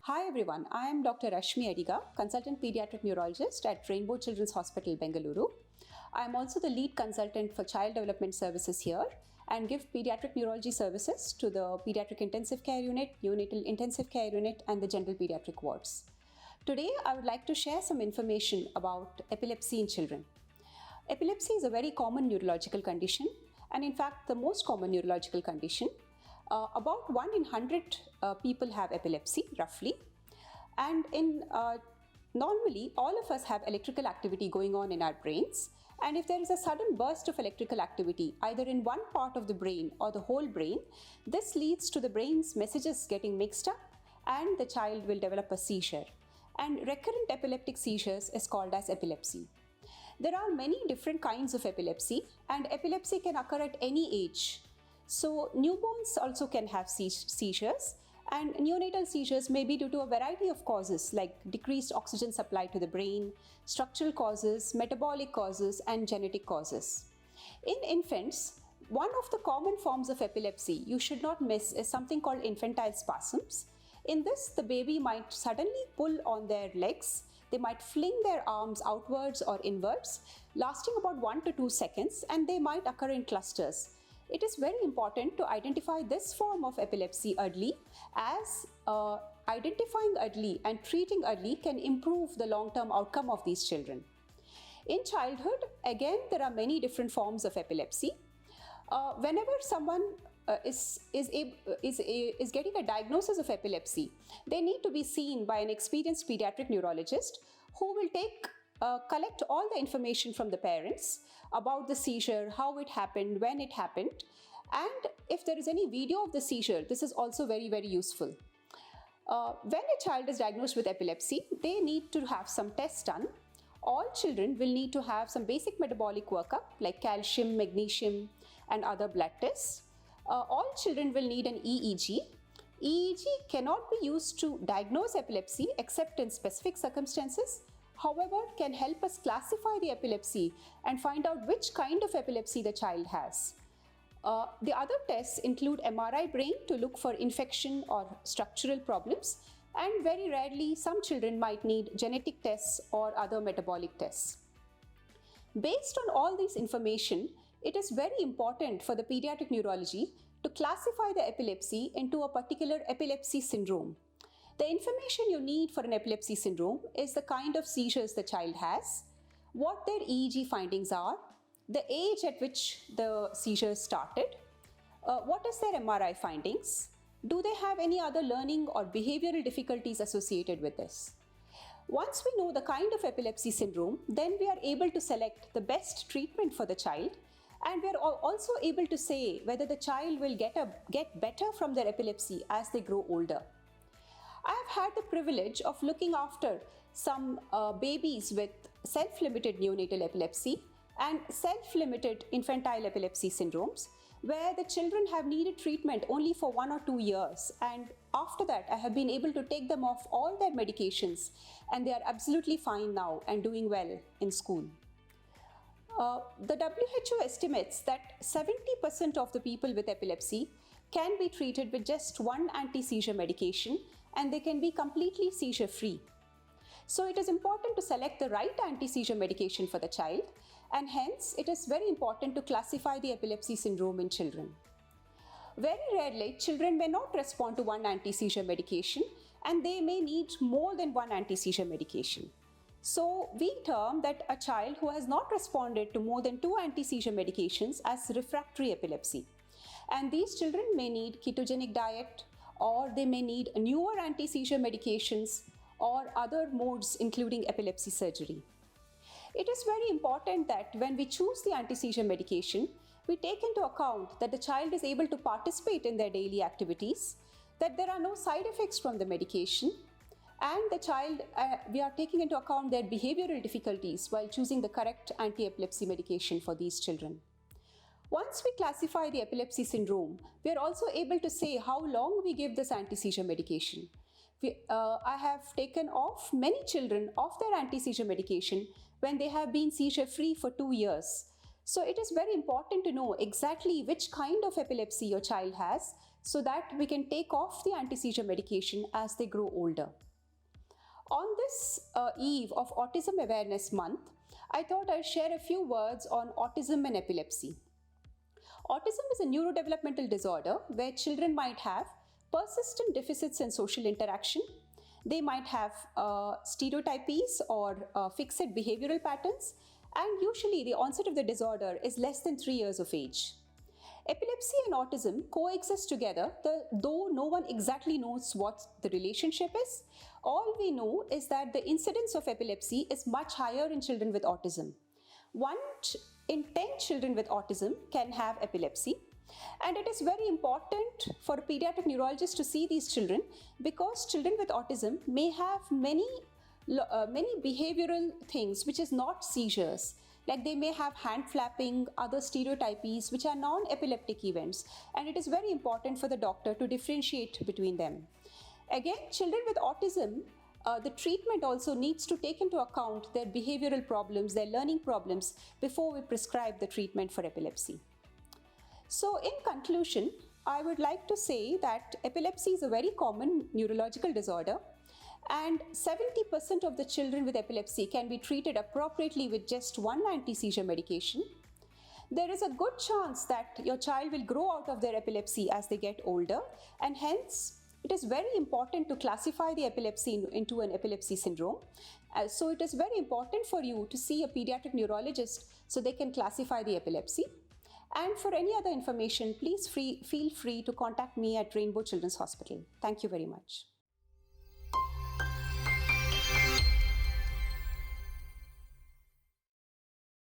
Hi everyone, I am Dr Rashmi Adiga, Consultant Paediatric Neurologist at Rainbow Children's Hospital, Bengaluru. I am also the lead consultant for child development services here and give pediatric neurology services to the Pediatric Intensive Care Unit, Neonatal Intensive Care Unit and the General Pediatric Wards. Today, I would like to share some information about epilepsy in children. Epilepsy is a very common neurological condition and in fact the most common neurological condition. About 1 in 100 people have epilepsy, roughly. And normally, all of us have electrical activity going on in our brains. And if there is a sudden burst of electrical activity, either in one part of the brain or the whole brain, this leads to the brain's messages getting mixed up and the child will develop a seizure. And recurrent epileptic seizures is called as epilepsy. There are many different kinds of epilepsy, and epilepsy can occur at any age. So newborns also can have seizures, and neonatal seizures may be due to a variety of causes like decreased oxygen supply to the brain, structural causes, metabolic causes, and genetic causes. In infants, one of the common forms of epilepsy you should not miss is something called infantile spasms. In this, the baby might suddenly pull on their legs. They might fling their arms outwards or inwards, lasting about 1 to 2 seconds, and they might occur in clusters. It is very important to identify this form of epilepsy early, as identifying early and treating early can improve the long-term outcome of these children. In childhood, again, there are many different forms of epilepsy. Whenever someone is getting a diagnosis of epilepsy, they need to be seen by an experienced pediatric neurologist who will collect all the information from the parents about the seizure, how it happened, when it happened, and if there is any video of the seizure, this is also very, very useful. When a child is diagnosed with epilepsy, they need to have some tests done. All children will need to have some basic metabolic workup like calcium, magnesium, and other blood tests. All children will need an EEG. EEG cannot be used to diagnose epilepsy except in specific circumstances. However, can help us classify the epilepsy and find out which kind of epilepsy the child has. The other tests include MRI brain to look for infection or structural problems, and very rarely some children might need genetic tests or other metabolic tests. Based on all this information, it is very important for the pediatric neurology to classify the epilepsy into a particular epilepsy syndrome. The information you need for an epilepsy syndrome is the kind of seizures the child has, what their EEG findings are, the age at which the seizures started, what is their MRI findings, do they have any other learning or behavioral difficulties associated with this. Once we know the kind of epilepsy syndrome, then we are able to select the best treatment for the child, and we are also able to say whether the child will get better from their epilepsy as they grow older. I have had the privilege of looking after some babies with self-limited neonatal epilepsy and self-limited infantile epilepsy syndromes, where the children have needed treatment only for 1 or 2 years, and after that I have been able to take them off all their medications and they are absolutely fine now and doing well in school. The WHO estimates that 70% of the people with epilepsy can be treated with just one anti-seizure medication and they can be completely seizure-free. So it is important to select the right anti-seizure medication for the child, and hence it is very important to classify the epilepsy syndrome in children. Very rarely, children may not respond to one anti-seizure medication and they may need more than one anti-seizure medication. So we term that a child who has not responded to more than 2 anti-seizure medications as refractory epilepsy. And these children may need ketogenic diet, or they may need newer anti-seizure medications or other modes including epilepsy surgery. It is very important that when we choose the anti-seizure medication, we take into account that the child is able to participate in their daily activities, that there are no side effects from the medication, and the child, we are taking into account their behavioral difficulties while choosing the correct anti-epilepsy medication for these children. Once we classify the epilepsy syndrome, we are also able to say how long we give this anti-seizure medication. I have taken off many children off their anti-seizure medication when they have been seizure-free for 2 years. So it is very important to know exactly which kind of epilepsy your child has so that we can take off the anti-seizure medication as they grow older. On this eve of Autism Awareness Month, I thought I'd share a few words on autism and epilepsy. Autism is a neurodevelopmental disorder where children might have persistent deficits in social interaction. They might have stereotypies or fixed behavioral patterns, and usually the onset of the disorder is less than 3 years of age. Epilepsy and autism coexist together, though no one exactly knows what the relationship is. All we know is that the incidence of epilepsy is much higher in children with autism. 1 in 10 children with autism can have epilepsy. And it is very important for a pediatric neurologist to see these children, because children with autism may have many behavioral things which is not seizures. Like they may have hand flapping, other stereotypies which are non-epileptic events, and it is very important for the doctor to differentiate between them. Again, children with autism, the treatment also needs to take into account their behavioral problems, their learning problems before we prescribe the treatment for epilepsy. So in conclusion, I would like to say that epilepsy is a very common neurological disorder, and 70% of the children with epilepsy can be treated appropriately with just 1 anti-seizure medication. There is a good chance that your child will grow out of their epilepsy as they get older, and hence it is very important to classify the epilepsy into an epilepsy syndrome. So it is very important for you to see a pediatric neurologist so they can classify the epilepsy. And for any other information, please feel free to contact me at Rainbow Children's Hospital. Thank you very much.